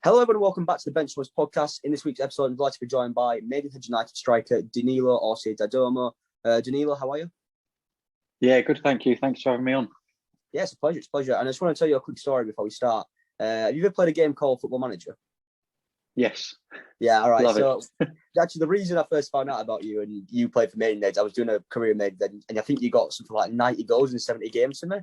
Hello everyone, welcome back to the Benchwarmers Podcast. In this week's episode, I'm delighted to be joined by Maidenhead United striker Danilo Orsi-Dadomo. Danilo, how are you? Yeah, good, thank you. Thanks for having me on. Yeah, it's a pleasure. And I just want to tell you a quick story before we start. Have you ever played a game called Football Manager? Yes. Yeah, all right. Love so it. Actually, the reason I first found out about you and you played for Maidenhead, I was doing a career in Maidenhead, and I think you got something like 90 goals in 70 games for me.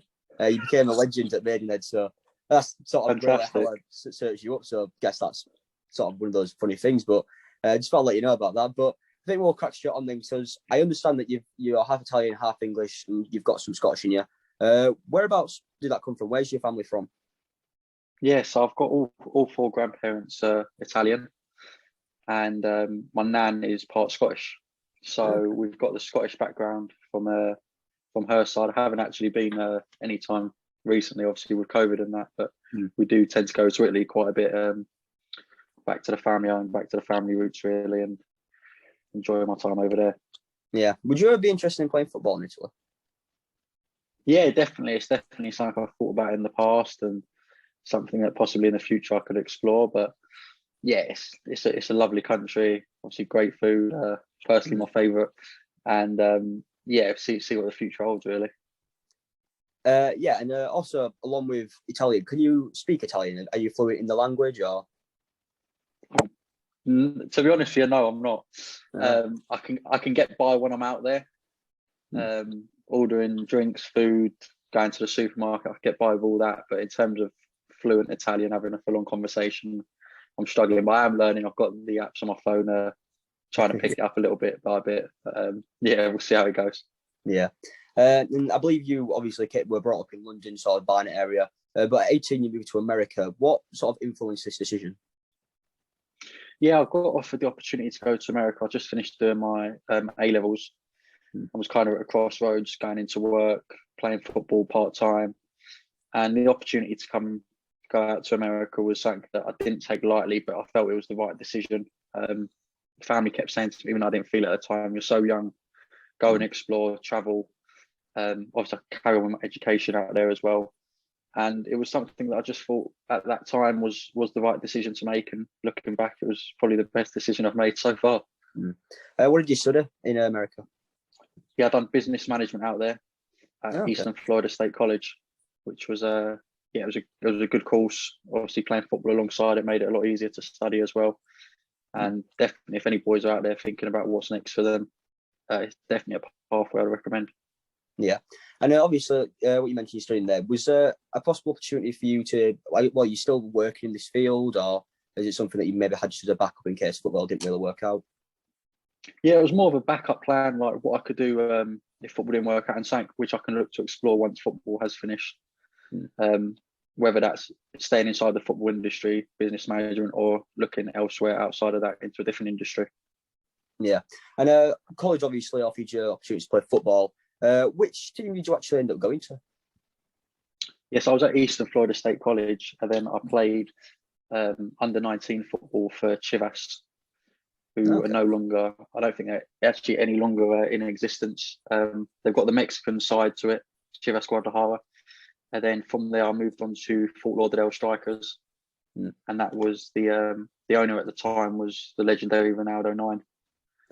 You became a legend at Maidenhead, so that's sort of Fantastic. really how I searched you up. So I guess that's sort of one of those funny things, but just thought I'd let you know about that. But I think we'll crack straight on things because I understand that you're half Italian, half English, and you've got some Scottish in you. Whereabouts did that come from? Where's your family from? Yes, I've got all four grandparents Italian, and my nan is part Scottish. So we've got the Scottish background from her side. I haven't actually been any time recently, obviously with COVID and that, but we do tend to go to Italy quite a bit. Back to the family home, back to the family roots really, and enjoy my time over there. Yeah. Would you ever be interested in playing football in Italy? Yeah, definitely. It's definitely something I've thought about in the past and something that possibly in the future I could explore. But yeah, it's a lovely country. Obviously, great food. Personally, my favourite. And yeah, see what the future holds really. Yeah, and also along with Italian, can you speak Italian? Are you fluent in the language or? To be honest with you, no, I'm not. I can get by when I'm out there. Ordering drinks, food, going to the supermarket, I can get by with all that. But in terms of fluent Italian, having a full-on conversation, I'm struggling. But I am learning. I've got the apps on my phone, trying to pick it up a little bit by bit. But yeah, we'll see how it goes. Yeah. And I believe you obviously were brought up in London, sort of Barnet area. But at 18, you moved to America. What sort of influenced this decision? Yeah, I got offered the opportunity to go to America. I just finished doing my A-levels. I was kind of at a crossroads, going into work, playing football part-time. And the opportunity to go out to America was something that I didn't take lightly, but I felt it was the right decision. Family kept saying to me, even though I didn't feel it at the time, you're so young, go and explore, travel. Obviously, I carry on with my education out there as well. And it was something that I just thought at that time was the right decision to make. And looking back, it was probably the best decision I've made so far. What did you study in America? Yeah, I've done business management out there at Eastern Florida State College, which was it was a good course. Obviously, playing football alongside it made it a lot easier to study as well. And definitely, if any boys are out there thinking about what's next for them, it's definitely a pathway I'd recommend. Yeah, and obviously, what you mentioned you're studying there, was there a possible opportunity for you to, well, you still working in this field, or is it something that you maybe had just as a backup in case football didn't really work out? Yeah, it was more of a backup plan, like what I could do if football didn't work out, and something which I can look to explore once football has finished. Whether that's staying inside the football industry, business management, or looking elsewhere outside of that into a different industry. Yeah, and college obviously offered you opportunities to play football. Which team did you actually end up going to? Yes, I was at Eastern Florida State College, and then I played under-19 football for Chivas, who are no longer, I don't think they're actually any longer in existence. They've got the Mexican side to it, Chivas Guadalajara. And then from there, I moved on to Fort Lauderdale Strikers. And that was the owner at the time was the legendary Ronaldo 9.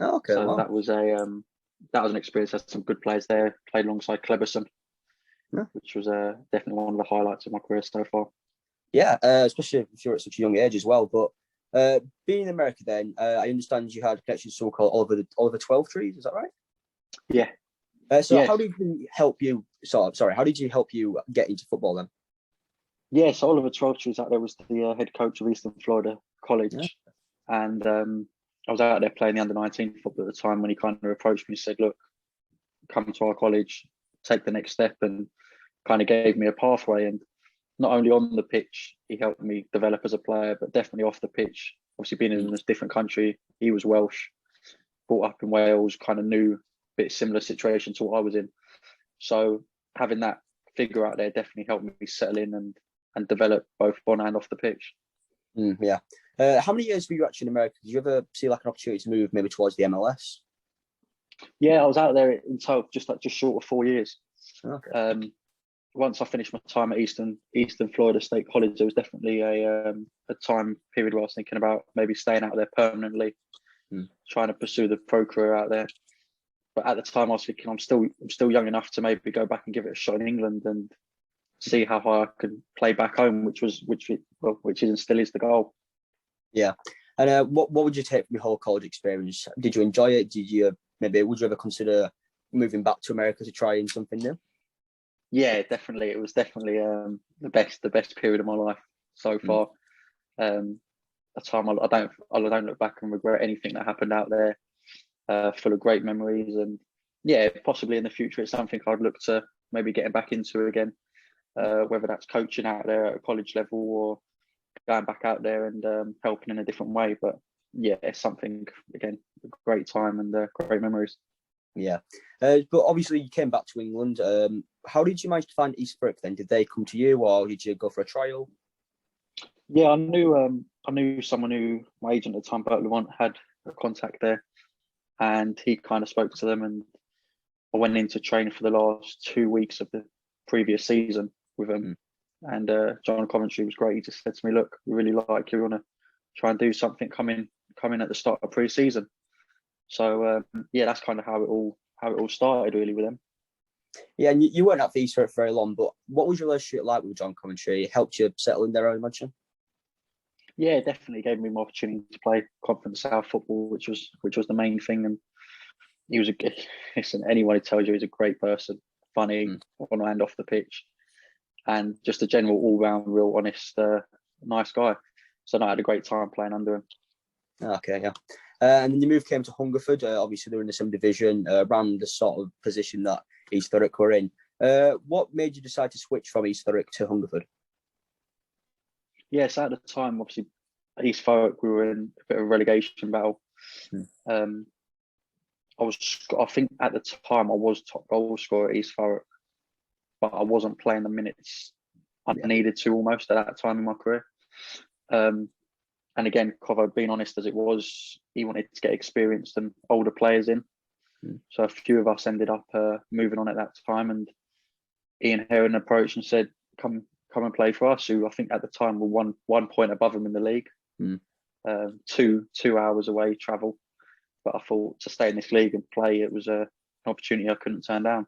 Oh, okay. So wow. that was an experience. Had some good players there. Played alongside Cleberson, which was definitely one of the highlights of my career so far. Yeah, especially if you're at such a young age as well. But being in America, then I understand you had connections to someone called Oliver 12 Trees. Is that right? Yeah. How did he help you? How did you help you get into football then? Yeah, so Oliver 12 Trees out there was the head coach of Eastern Florida College, and I was out there playing the under-19 football at the time when he kind of approached me and said, "Look, come to our college, take the next step," and kind of gave me a pathway. And not only on the pitch, he helped me develop as a player, but definitely off the pitch. Obviously, being in a different country, he was Welsh, brought up in Wales, kind of knew a bit similar situation to what I was in. So having that figure out there definitely helped me settle in and develop both on and off the pitch. Yeah. How many years were you actually in America? Did you ever see like an opportunity to move maybe towards the MLS? Yeah, I was out there in total just short of 4 years. Okay. once I finished my time at Eastern Florida State College, there was definitely a time period where I was thinking about maybe staying out there permanently, trying to pursue the pro career out there. But at the time, I was thinking I'm still young enough to maybe go back and give it a shot in England and see how high I could play back home, which is and still is the goal. Yeah. And what would you take from your whole college experience? Did you enjoy it? Would you ever consider moving back to America to try something new? Yeah, definitely. It was definitely the best period of my life so far. A time I don't look back and regret anything that happened out there. Full of great memories, and yeah, possibly in the future it's something I'd look to maybe getting back into again. Whether that's coaching out there at a college level or going back out there and helping in a different way. But yeah, it's something, again, a great time and great memories. Yeah. But obviously you came back to England. How did you manage to find East Thurrock then? Did they come to you or did you go for a trial? Yeah, I knew someone who, my agent at the time, Bert Lamont, had a contact there, and he kind of spoke to them, and I went into training for the last 2 weeks of the previous season with him. And John Coventry was great. He just said to me, "Look, we really like you. We want to try and do something coming at the start of pre-season." So yeah, that's kind of how it all started really with them. Yeah, and you weren't at East Thurrock for very long, but what was your relationship like with John Coventry? It helped you settle in there, I imagine. Yeah, it definitely gave me more opportunity to play Conference South football, which was the main thing. And he was anyone who tells you he's a great person, funny on and off the pitch, and just a general all-round, real honest, nice guy. So I had a great time playing under him. Okay, yeah. And then the move came to Hungerford. Obviously, they're in the same division, around the sort of position that East Thurrock were in. What made you decide to switch from East Thurrock to Hungerford? Yes, at the time, obviously, at East Thurrock, we were in a bit of a relegation battle. I think at the time I was top goal scorer at East Thurrock, but I wasn't playing the minutes I needed to almost at that time in my career. And again, Covo, being honest as it was, he wanted to get experienced and older players in. So a few of us ended up moving on at that time, and Ian Heron approached and said, come and play for us, who I think at the time were one point above him in the league. 2 hours away travel. But I thought to stay in this league and play, it was an opportunity I couldn't turn down.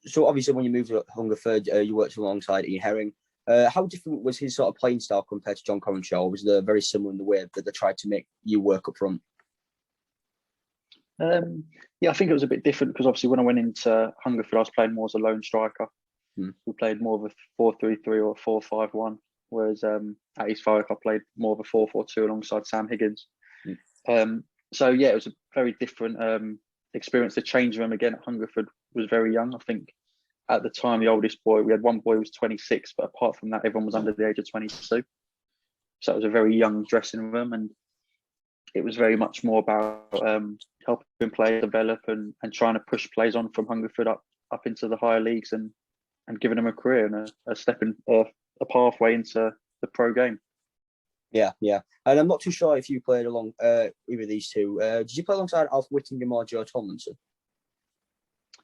So obviously when you moved to Hungerford, you worked alongside Ian Herring. How different was his sort of playing style compared to John Coventry, or was they very similar in the way that they tried to make you work up front? Yeah, I think it was a bit different because obviously when I went into Hungerford, I was playing more as a lone striker. We played more of a 4-3-3 or a 4-5-1, whereas at East Thurrock I played more of a 4-4-2 alongside Sam Higgins. So yeah, it was a very different experience. The change room again at Hungerford was very young. I think at the time, the oldest boy, we had one boy who was 26, but apart from that, everyone was under the age of 22. So it was a very young dressing room, and it was very much more about helping players develop and trying to push players on from Hungerford up into the higher leagues and giving them a career and a pathway into the pro game. Yeah. And I'm not too sure if you played along either of these two. Did you play alongside Alf Whittingham or Joe Tomlinson?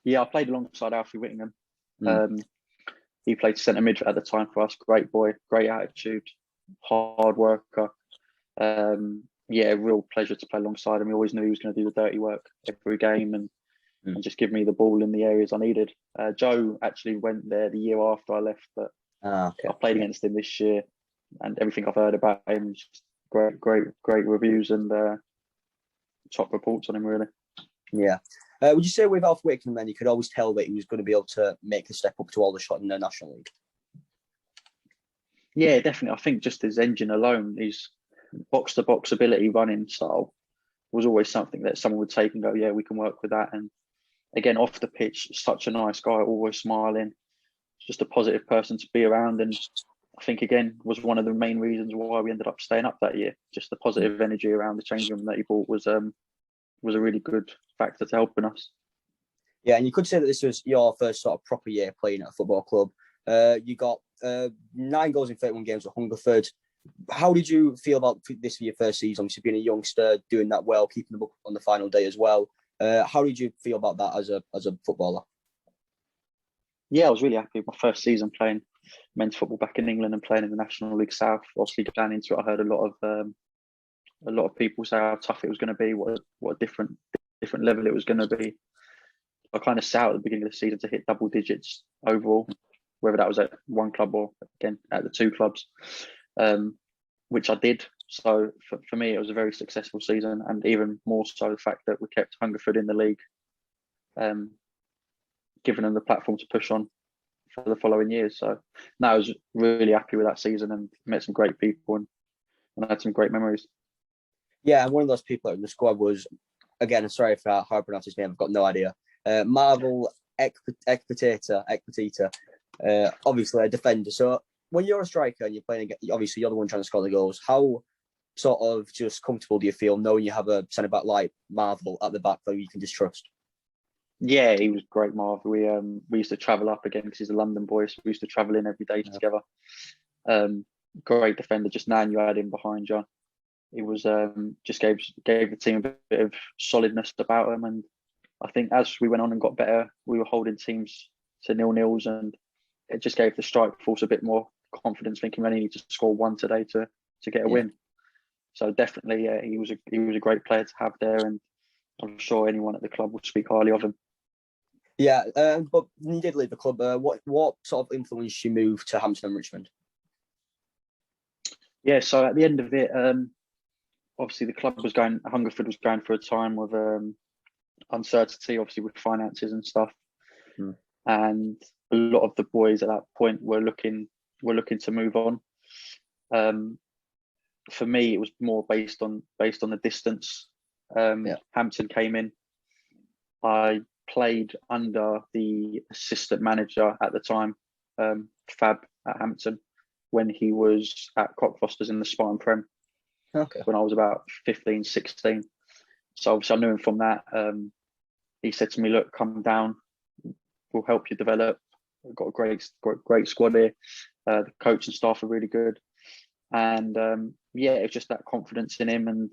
Yeah, I played alongside Alfie Whittingham. He played centre mid at the time for us. Great boy, great attitude, hard worker. Real pleasure to play alongside him. He always knew he was going to do the dirty work every game and just give me the ball in the areas I needed. Joe actually went there the year after I left, but I played against him this year, and everything I've heard about him is great reviews and top reports on him, really. Yeah. Would you say with Alf Whittingham then you could always tell that he was going to be able to make the step up to Aldershot in the National League? Yeah, definitely. I think just his engine alone, his box-to-box ability, running style, was always something that someone would take and go, yeah, we can work with that. And again, off the pitch, such a nice guy, always smiling, just a positive person to be around. And I think, again, was one of the main reasons why we ended up staying up that year. Just the positive energy around the changing room that he brought was a really good factor to helping us. Yeah, and you could say that this was your first sort of proper year playing at a football club. You got 9 goals in 31 games at Hungerford. How did you feel about this for your first season? Obviously being a youngster, doing that well, keeping them up on the final day as well. How did you feel about that as a footballer? yeah, I was really happy with my first season playing men's football back in England and playing in the National League South. Obviously, going into it, I heard a lot of people say how tough it was going to be, what a different level it was going to be. I kind of set out at the beginning of the season to hit double digits overall, whether that was at one club or again at the two clubs, which I did. So for me, it was a very successful season, and even more so the fact that we kept Hungerford in the league, giving them the platform to push on for the following years. So no, I was really happy with that season and met some great people and had some great memories. Yeah, and one of those people in the squad was, again, sorry for how I pronounce his name, I've got no idea. Marvel Ekpetita, obviously a defender. So when you're a striker and you're playing, obviously you're the one trying to score the goals. How sort of just comfortable do you feel knowing you have a centre back like Marvel at the back that you can just trust? Yeah, he was great, Marv. We used to travel up again because he's a London boy, so we used to travel in every day together. Great defender. Just knowing you had him behind you, it was just gave the team a bit of solidness about him. And I think as we went on and got better, we were holding teams to 0-0s, and it just gave the strike force a bit more confidence, thinking we only need to score one today to get a win. So definitely, he was a great player to have there, and I'm sure anyone at the club will speak highly of him. Yeah, but when you did leave the club, what sort of influenced you move to Hampton and Richmond? Yeah, so at the end of it, obviously Hungerford was going for a time of uncertainty, obviously with finances and stuff, and a lot of the boys at that point were looking to move on. For me, it was more based on the distance. Hampton came in. I played under the assistant manager at the time, Fab at Hampton, when he was at Cockfosters in the Spartan Prem. Okay. When I was about 15, 16. So obviously I knew him from that. He said to me, look, come down. We'll help you develop. We've got a great squad here. The coach and staff are really good. And it was just that confidence in him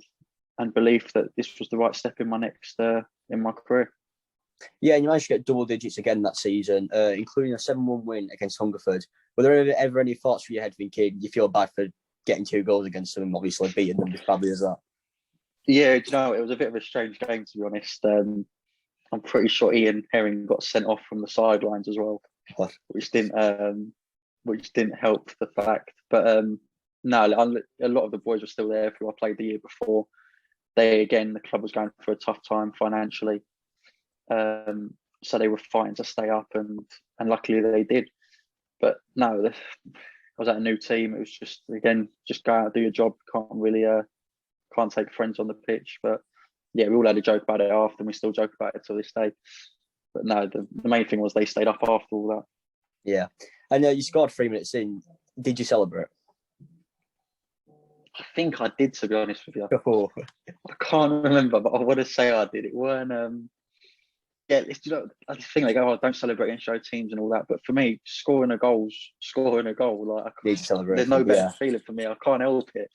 and belief that this was the right step in my career. Yeah, and you managed to get double digits again that season, including a 7-1 win against Hungerford. Were there ever any thoughts through your head thinking you feel bad for getting 2 goals against them and obviously beating them as badly as that? Yeah, it was a bit of a strange game, to be honest. I'm pretty sure Ian Herring got sent off from the sidelines as well, which didn't help the fact. But no, a lot of the boys were still there who I played the year before. The club was going for a tough time financially. So they were fighting to stay up, and luckily they did. But no, I was at a new team. It was just go out, do your job. Can't take friends on the pitch. But yeah, we all had a joke about it after, and we still joke about it till this day. But no, the main thing was they stayed up after all that. Yeah, and you scored 3 minutes in. Did you celebrate? I think I did, to be honest with you. Oh. I can't remember, but I want to say I did. It weren't. I think they go, "Oh, don't celebrate against your teams and all that." But for me, scoring a goal, like need to celebrate. There's no better feeling for me. I can't help it.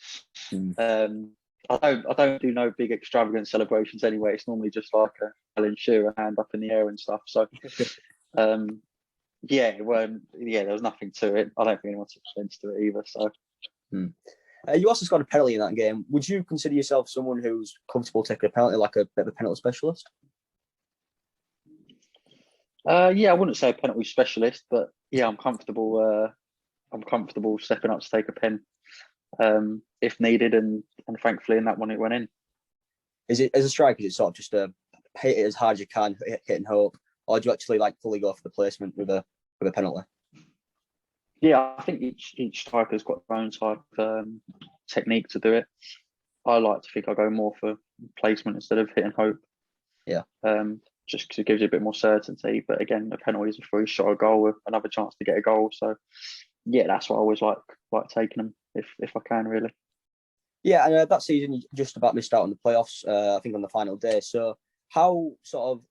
I don't do no big extravagant celebrations anyway. It's normally just like a Alan Shearer hand up in the air and stuff. So, there was nothing to it. I don't think anyone took offence to it either. So. You also scored a penalty in that game. Would you consider yourself someone who's comfortable taking a penalty, like a bit of a penalty specialist? I wouldn't say a penalty specialist, but yeah, I'm comfortable. I'm comfortable stepping up to take a pen if needed, and thankfully in that one it went in. Is it as a striker? Is it sort of just hit it as hard as you can, hit and hope, or do you actually fully go for the placement with a penalty? Yeah, I think each striker's got their own type of technique to do it. I like to think I go more for placement instead of hit and hope. Yeah. Just because it gives you a bit more certainty. But again, the penalty is a free shot, a goal with another chance to get a goal. So yeah, that's what I always like taking them if I can, really. Yeah, and that season you just about missed out on the playoffs. I think on the final day. So how sort of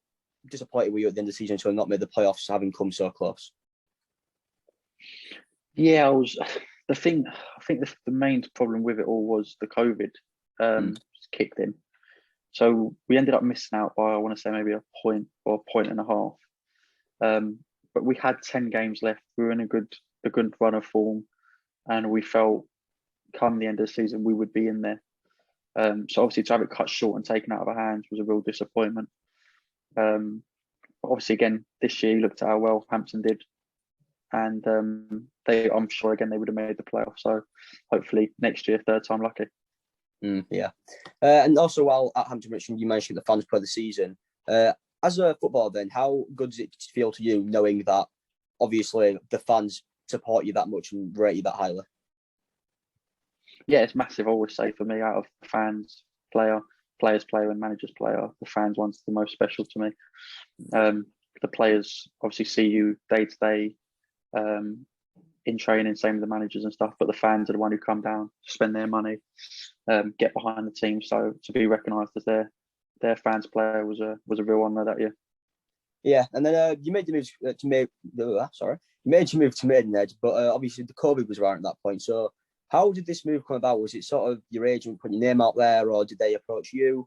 disappointed were you at the end of the season to have not made the playoffs, having come so close? Yeah, I was. I think the main problem with it all was the COVID kicked in. So we ended up missing out by, I want to say, maybe a point or a point and a half. but we had 10 games left. We were in a good run of form, and we felt come the end of the season we would be in there. So obviously to have it cut short and taken out of our hands was a real disappointment. But obviously again this year you looked at how well Hampton did, and I'm sure again they would have made the playoffs. So hopefully next year, third time lucky. Yeah. And also while at Hampton Richmond, you mentioned the fans play the season. As a footballer then, how good does it feel to you knowing that obviously the fans support you that much and rate you that highly? Yeah, it's massive. I always say for me, out of fans, players, and managers, player, the fans one's the most special to me. The players obviously see you day to day in training, same with the managers and stuff, but the fans are the one who come down, spend their money, get behind the team. So to be recognised as their fans player was a real honour that year. Yeah, and then you made the move you made your move to Maidenhead, but obviously the COVID was around at that point. So how did this move come about? Was it sort of your agent putting your name out there, or did they approach you?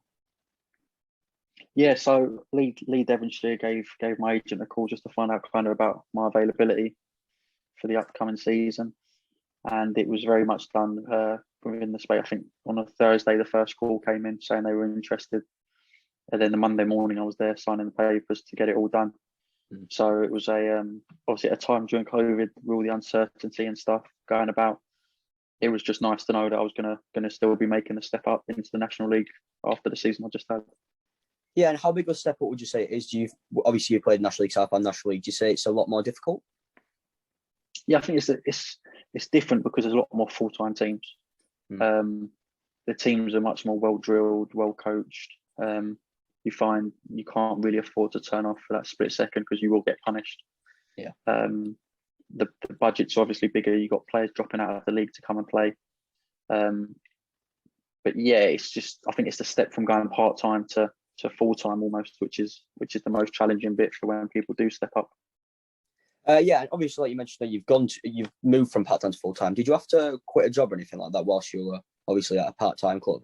Yeah, so Lee Devonshire gave my agent a call just to find out kind of about my availability for the upcoming season, and it was very much done within the space. I think on a Thursday the first call came in saying they were interested, and then the Monday morning I was there signing the papers to get it all done. So it was obviously at a time during COVID with all the uncertainty and stuff going about. It was just nice to know that I was gonna still be making the step up into the National League after the season I just had. Yeah, and how big a step up would you say it is? Obviously you played National League South and National League. Do you say it's a lot more difficult? Yeah, I think it's different because there's a lot more full-time teams. The teams are much more well drilled, well coached. You find you can't really afford to turn off for that split second because you will get punished. Yeah. The budget's obviously bigger. You got players dropping out of the league to come and play. But yeah, it's just I think it's the step from going part-time to full-time almost, which is the most challenging bit for when people do step up. Yeah, and obviously, like you mentioned, you've moved from part-time to full-time. Did you have to quit a job or anything like that whilst you were obviously at a part-time club?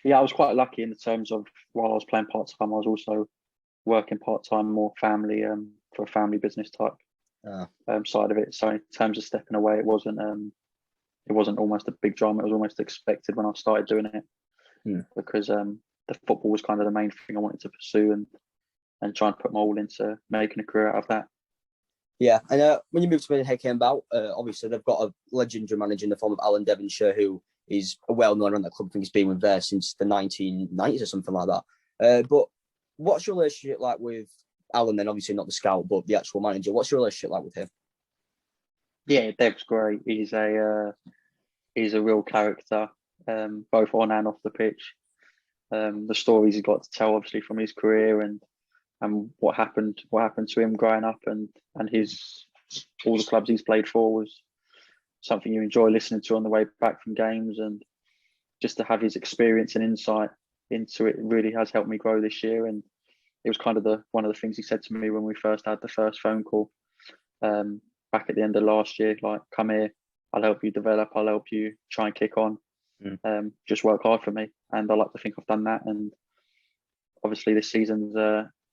Yeah, I was quite lucky in the terms of while I was playing part-time, I was also working part-time, more family for a family business type side of it. So in terms of stepping away, it wasn't almost a big drama. It was almost expected when I started doing it because the football was kind of the main thing I wanted to pursue and try and put my all into making a career out of that. Yeah, and when you moved to Maidenhead came about, obviously they've got a legendary manager in the form of Alan Devonshire, who is well known around that club. I think he's been with there since the 1990s or something like that. But what's your relationship like with Alan then? Obviously not the scout, but the actual manager. What's your relationship like with him? Yeah, Dev's great. He's a real character, both on and off the pitch. The stories he's got to tell, obviously, from his career and what happened to him growing up and his all the clubs he's played for was something you enjoy listening to on the way back from games, and just to have his experience and insight into it really has helped me grow this year. And it was kind of one of the things he said to me when we first had the first phone call back at the end of last year, like, come here, I'll help you develop, I'll help you try and kick on. Just work hard for me. And I like to think I've done that. And obviously this season's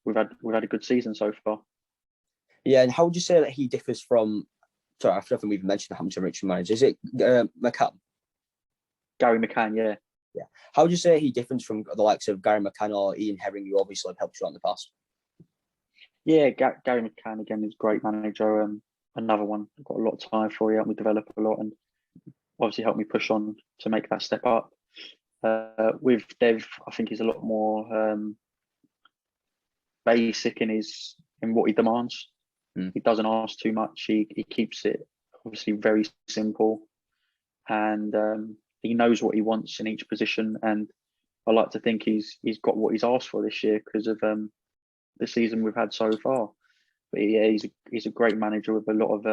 we've had a good season so far. Yeah, and how would you say that he differs from? Sorry, I don't think we've mentioned the Hampton Richmond manager. Is it McCann? Gary McCann, yeah. Yeah. How would you say he differs from the likes of Gary McCann or Ian Herring, who obviously have helped you out in the past? Yeah, Gary McCann again is a great manager. Another one I've got a lot of time for. He helped me develop a lot and obviously helped me push on to make that step up. With Dev, I think he's a lot more basic in what he demands. He doesn't ask too much. He keeps it obviously very simple, and he knows what he wants in each position. And I like to think he's got what he's asked for this year because of the season we've had so far. But yeah, he's a great manager with a lot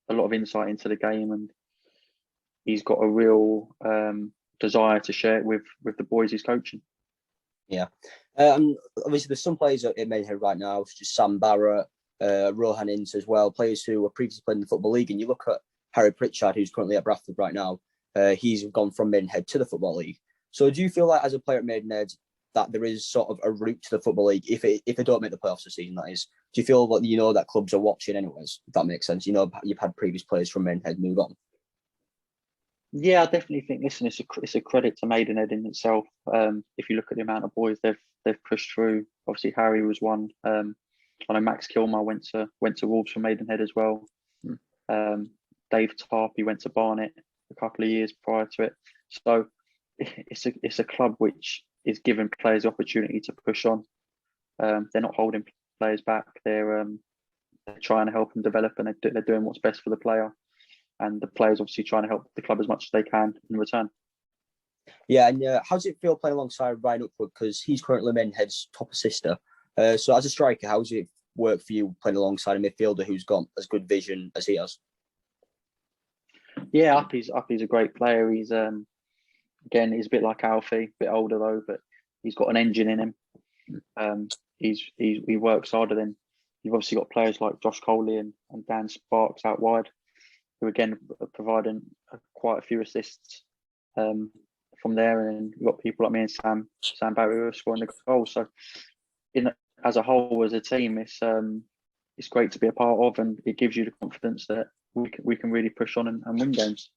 of insight into the game, and he's got a real desire to share it with the boys he's coaching. Yeah. Obviously, there's some players in Maidenhead right now, such as Sam Barratt, Rohan Ince as well, players who were previously playing in the Football League. And you look at Harry Pritchard, who's currently at Bradford right now. He's gone from Maidenhead to the Football League. So do you feel like as a player at Maidenhead, that there is sort of a route to the Football League if they don't make the playoffs this season, that is? Do you feel that that clubs are watching anyways, if that makes sense? You've had previous players from Maidenhead move on. Yeah, I definitely think, listen, it's a credit to Maidenhead in itself. If you look at the amount of boys they've pushed through, obviously Harry was one. I know Max Kilmer went to Wolves from Maidenhead as well. Dave Tarpey went to Barnet a couple of years prior to it. So it's a club which is giving players the opportunity to push on. They're not holding players back. They're trying to help them develop, and they're doing what's best for the player. And the players obviously trying to help the club as much as they can in return. Yeah, and how does it feel playing alongside Ryan Upwood? Because he's currently Maidenhead's top assister. So as a striker, how does it work for you playing alongside a midfielder who's got as good vision as he has? Yeah, Uppy's a great player. He's again, he's a bit like Alfie, a bit older though, but he's got an engine in him. He works harder than. You've obviously got players like Josh Coley and Dan Sparks out wide, who again are providing quite a few assists from there, and you've got people like me and Sam Barratt who are scoring the goals. So, as a whole, as a team, it's great to be a part of, and it gives you the confidence that we can really push on and win games.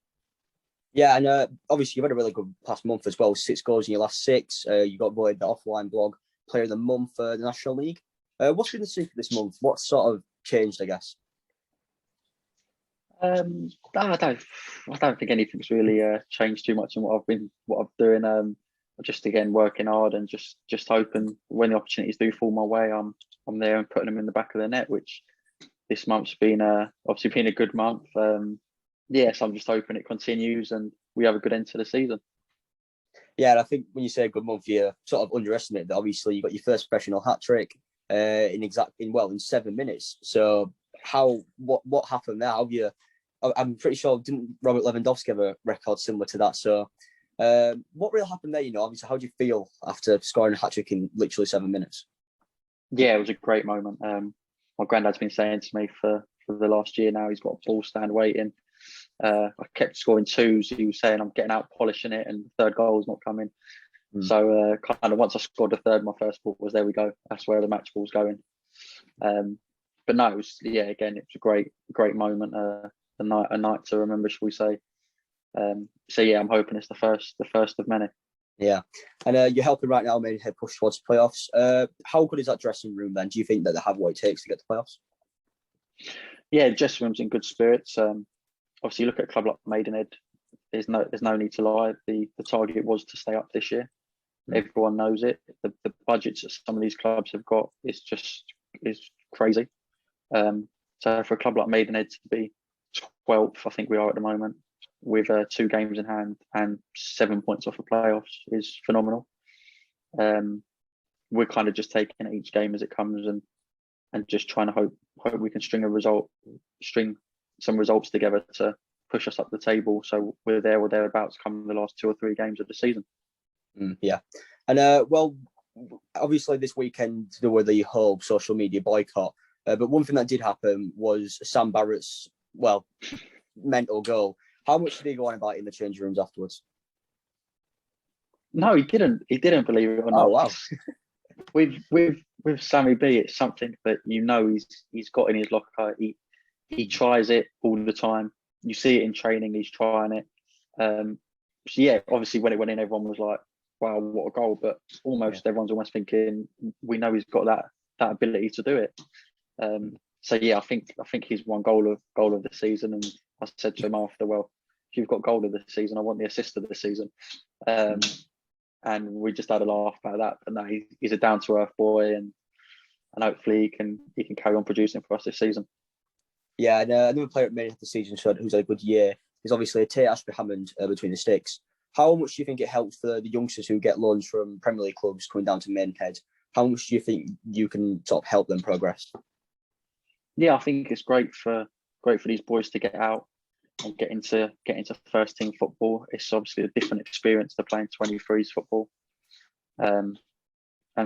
Yeah, and obviously you've had a really good past month as well. 6 goals in your last 6. You got voted the Offline Blog Player of the Month for the National League. What's been the secret this month? What sort of changed, I guess? I don't think anything's really changed too much in what I'm doing. Just again working hard and just hoping when the opportunities do fall my way, I'm there and putting them in the back of the net. Which this month's been obviously been a good month. So I'm just hoping it continues and we have a good end to the season. Yeah, and I think when you say a good month, you sort of underestimate that. Obviously, you got your first professional hat trick in 7 minutes. So what happened there? I'm pretty sure didn't Robert Lewandowski have a record similar to that? So what really happened there? Obviously, how do you feel after scoring a hat trick in literally 7 minutes? Yeah, it was a great moment. My granddad's been saying to me for the last year now, he's got a ball stand waiting. I kept scoring 2s. He was saying I'm getting out polishing it, and the third goal is not coming. So kind of once I scored the third, my first ball was there we go. That's where the match ball's going. But no, it was a great moment. A night to remember, shall we say? So yeah, I'm hoping it's the first of many. Yeah, and you're helping right now, Maidenhead push towards playoffs. How good is that dressing room then? Do you think that they have what it takes to get to playoffs? Yeah, the dressing room's in good spirits. Obviously, you look at a club like Maidenhead. There's no need to lie. The target was to stay up this year. Everyone knows it. The budgets that some of these clubs have got is crazy. So for a club like Maidenhead to be 12th, I think we are at the moment, with 2 games in hand and 7 points off of playoffs is phenomenal. We're kind of just taking each game as it comes and just trying to hope we can string some results together to push us up the table, so we're there or thereabouts come the last 2 or 3 games of the season. Yeah, and obviously this weekend there were the whole social media boycott, but one thing that did happen was Sam Barratt's mental goal. How much did he go on about in the change rooms afterwards? No, he didn't. He didn't, believe it or not. Oh wow! with Sammy B, it's something that he's got in his locker. He tries it all the time. You see it in training. He's trying it. So yeah, obviously when it went in, everyone was like, "Wow, what a goal!" But everyone's almost thinking, "We know he's got that ability to do it." So yeah, I think he's won goal of the season, and I said to him after, "Well, if you've got goal of the season, I want the assist of the season." And we just had a laugh about that. But no, he's a down to earth boy, and hopefully he can carry on producing for us this season. Yeah, and another player at Maidenhead this season who's had a good year is obviously Tate Ashby-Hammond between the sticks. How much do you think it helps for the youngsters who get loans from Premier League clubs coming down to Maidenhead? How much do you think you can sort of help them progress? Yeah, I think it's great for these boys to get out and get into first team football. It's obviously a different experience to playing 23s football. And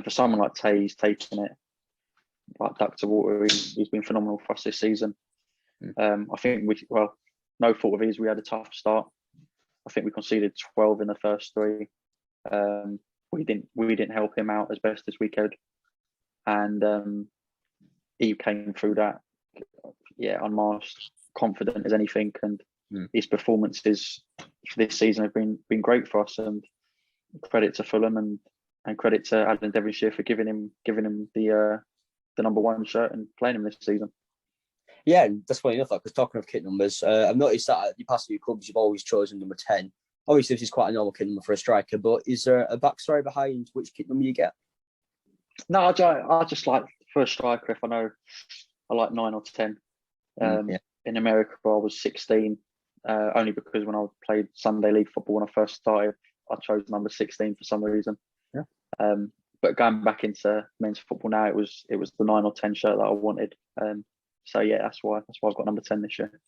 for someone like Tay, he's taken it like duck to water. He's been phenomenal for us this season. I think no fault of his, we had a tough start. I think we conceded 12 in the first 3. we didn't help him out as best as we could, and he came through that, unmasked, confident as anything, and his performances for this season have been great for us. And credit to Fulham and credit to Alan Devonshire for giving him the number 1 shirt and playing him this season. Yeah, and that's funny enough, because talking of kit numbers, I've noticed that at your past few clubs, you've always chosen number 10. Obviously, this is quite a normal kit number for a striker, but is there a backstory behind which kit number you get? No, I just like, for a striker, if I know, I like 9 or 10. In America, I was 16, only because when I played Sunday League football when I first started, I chose number 16 for some reason. Yeah. But going back into men's football now, it was the 9 or 10 shirt that I wanted. So yeah, that's why I've got number 10 this year.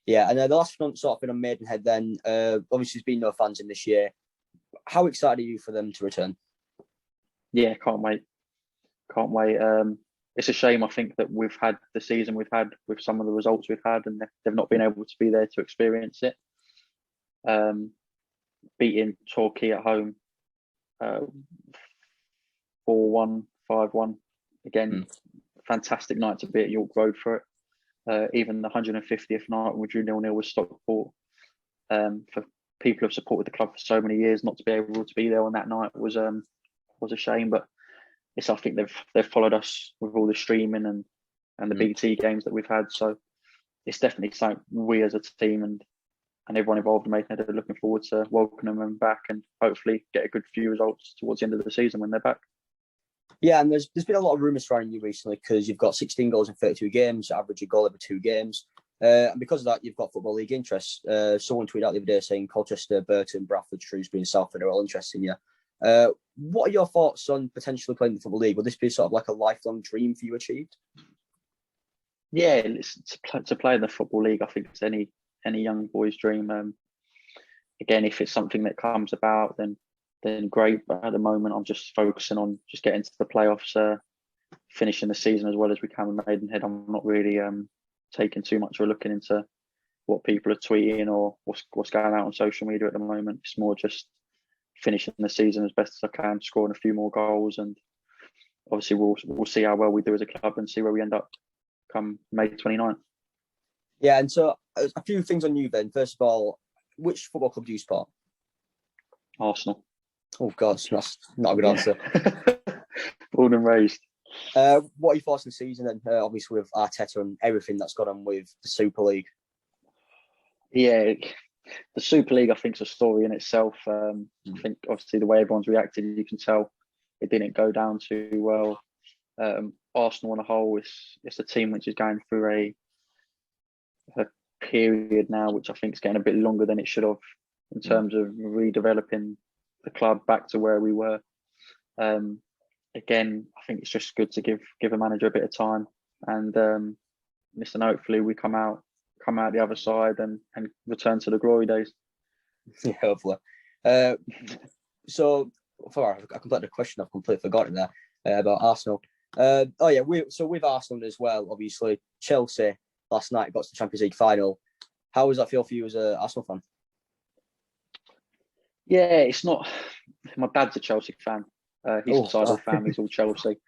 Yeah, and the last one sort of been on Maidenhead then. Obviously, there's been no fans in this year. How excited are you for them to return? Yeah, can't wait. It's a shame, I think, that we've had the season we've had with some of the results we've had, and they've not been able to be there to experience it. Beating Torquay at home 4-1, 5-1. Again, fantastic night to be at York Road for it. Even the 150th night when we drew 0-0 with Stockport. For people who have supported the club for so many years, not to be able to be there on that night was a shame. But I think they've followed us with all the streaming and the BT games that we've had. So it's definitely something we as a team and everyone involved in Maidenhead are looking forward to welcoming them back and hopefully get a good few results towards the end of the season when they're back. Yeah, and there's been a lot of rumours surrounding you recently because you've got 16 goals in 32 games, average a goal every 2 games. And because of that, you've got Football League interest. Someone tweeted out the other day saying Colchester, Burton, Bradford, Shrewsbury and Salford are all interested in you. What are your thoughts on potentially playing the Football League? Will this be sort of like a lifelong dream for you achieved? Yeah, to play in the Football League, I think it's any young boy's dream. Again, if it's something that comes about, then great. But at the moment, I'm just focusing on just getting to the playoffs, finishing the season as well as we can with Maidenhead. I'm not really taking too much or looking into what people are tweeting or what's going out on social media at the moment. It's more just finishing the season as best as I can, scoring a few more goals, and obviously we'll see how well we do as a club and see where we end up come May 29th. Yeah, and so a few things on you then. First of all, which football club do you support? Arsenal. Oh God, that's not a good answer. Born and raised. What are your thoughts on the season then? Obviously with Arteta and everything that's gone on with the Super League. Yeah, the Super League I think is a story in itself. I think obviously the way everyone's reacted, you can tell it didn't go down too well. Arsenal on a whole, it's a team which is going through a period now, which I think is getting a bit longer than it should have in terms of redeveloping the club back to where we were. Again, I think it's just good to give a manager a bit of time and listen, hopefully we come out the other side and return to the glory days. Yeah, hopefully. So I completed a question I've completely forgotten there about Arsenal. With Arsenal as well, obviously Chelsea last night got to the Champions League final. How does that feel for you as an Arsenal fan? Yeah, it's not. My dad's a Chelsea fan. His side of the family's all Chelsea.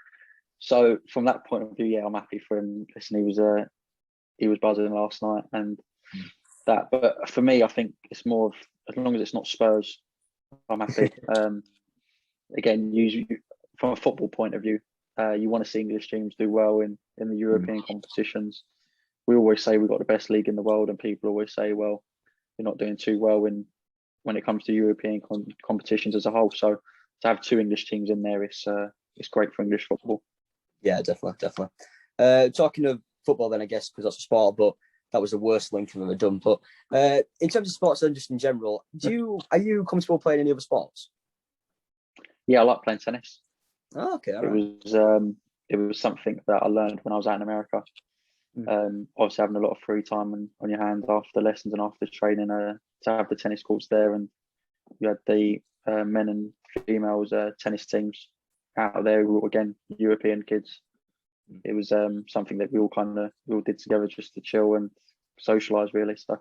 So from that point of view, yeah, I'm happy for him. Listen, he was buzzing last night and that. But for me, I think it's more of, as long as it's not Spurs, I'm happy. Again, from a football point of view, you want to see English teams do well in the European competitions. We always say we've got the best league in the world, and people always say, well, you're not doing too well when it comes to European competitions as a whole. So to have 2 English teams in there, it's great for English football. Yeah, definitely. Talking of football then, I guess, because that's a sport, but that was the worst link I've ever done. But in terms of sports then, just in general, are you comfortable playing any other sports? Yeah, I like playing tennis. Oh, okay. All right. It was something that I learned when I was out in America. Obviously having a lot of free time on your hands after lessons and after training, to have the tennis courts there, and you had the men and females tennis teams out there who were, again, European kids. It was something that we all did together just to chill and socialise, really. So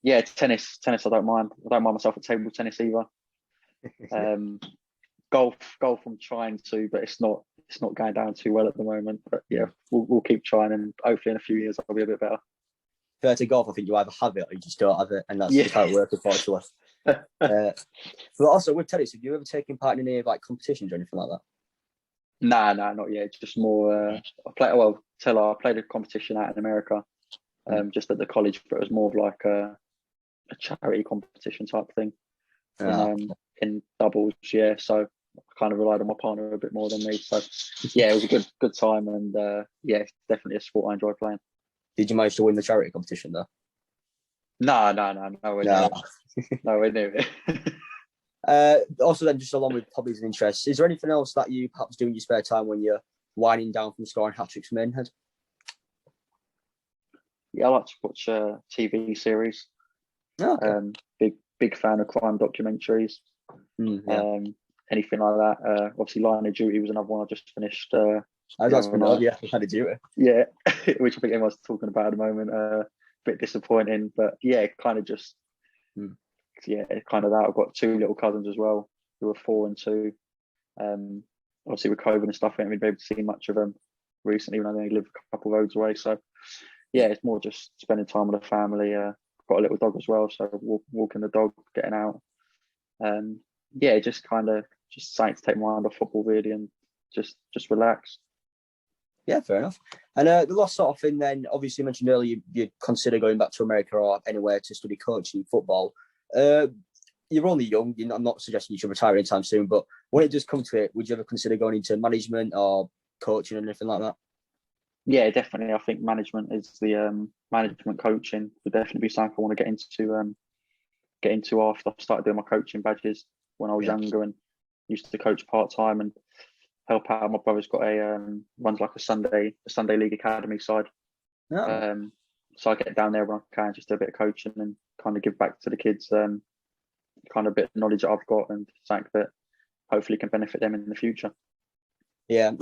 yeah, tennis I don't mind. I don't mind myself at table tennis either. golf I'm trying to, but it's not going down too well at the moment. But yeah, we'll keep trying, and hopefully in a few years I'll be a bit better. Compared to golf, I think you either have it or you just don't have it, and that's just how it works, unfortunately. But also with tennis, have you ever taken part in any like competitions or anything like that? Nah, not yet. Just more. I played a competition out in America, just at the college, but it was more of like a charity competition type thing in doubles. Yeah, so I kind of relied on my partner a bit more than me. So yeah, it was a good time, and yeah, it's definitely a sport I enjoy playing. Did you manage to win the charity competition though? No, nowhere near it. Also, then, just along with hobbies and interests, is there anything else that you perhaps do in your spare time when you're winding down from scoring hat-tricks for Maidenhead? Yeah, I like to watch TV series. Oh, okay. Big fan of crime documentaries. Anything like that. Obviously, Line of Duty was another one I just finished. That's been Line of Duty. Yeah, which I think everyone's talking about at the moment. A bit disappointing, but yeah, kind of just kind of that. I've got two little cousins as well who are 4 and 2. Obviously with COVID and stuff, I haven't been able to see much of them recently when I only live a couple of roads away. So yeah, it's more just spending time with the family. Got a little dog as well, so walking the dog, getting out. Yeah, just something to take my mind off football really, and just relax. Yeah, fair enough. And the last sort of thing then, obviously you mentioned earlier you'd consider going back to America or anywhere to study coaching football. You're only young. I'm not suggesting you should retire anytime soon, but when it does come to it, would you ever consider going into management or coaching or anything like that? Yeah, definitely. I think management is the management coaching would definitely be something I want to get into after I started doing my coaching badges when I was younger and used to coach part-time and help out. My brother's got runs like a Sunday League Academy side. So I get down there when I can, just do a bit of coaching and kind of give back to the kids, kind of a bit of knowledge that I've got and something that hopefully can benefit them in the future. Yeah.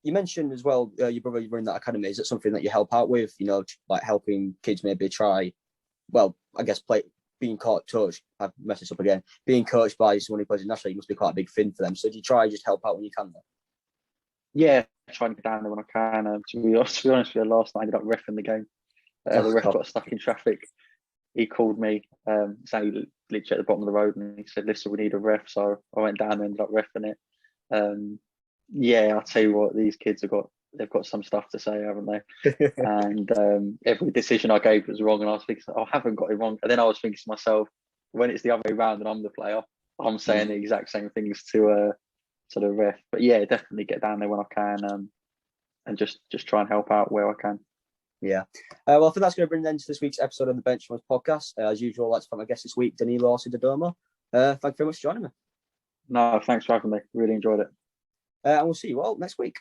You mentioned as well, your brother running that academy. Is it something that you help out with? Like helping kids maybe try, being coached. I've messed this up again. Being coached by someone who plays in national league must be quite a big thing for them. So do you try just help out when you can? Though? Yeah, try and get down there when I can. To be honest with you, last night I ended up reffing the game. The ref got stuck in traffic. He called me, saying literally at the bottom of the road, and he said, "Listen, we need a ref." So I went down and ended up reffing it. Yeah, I'll tell you what, these kids they've got some stuff to say, haven't they? And every decision I gave was wrong, and I was thinking, I haven't got it wrong. And then I was thinking to myself, when it's the other way around and I'm the player, I'm saying the exact same things to the ref. But yeah, definitely get down there when I can, and just try and help out where I can. Yeah. Well, I think that's going to bring an end to this week's episode of the Benchwarmers Podcast. As usual, let's thank my guest this week, Danilo Orsi-Dadomo. Thank you very much for joining me. No, thanks for having me. Really enjoyed it. And we'll see you all next week.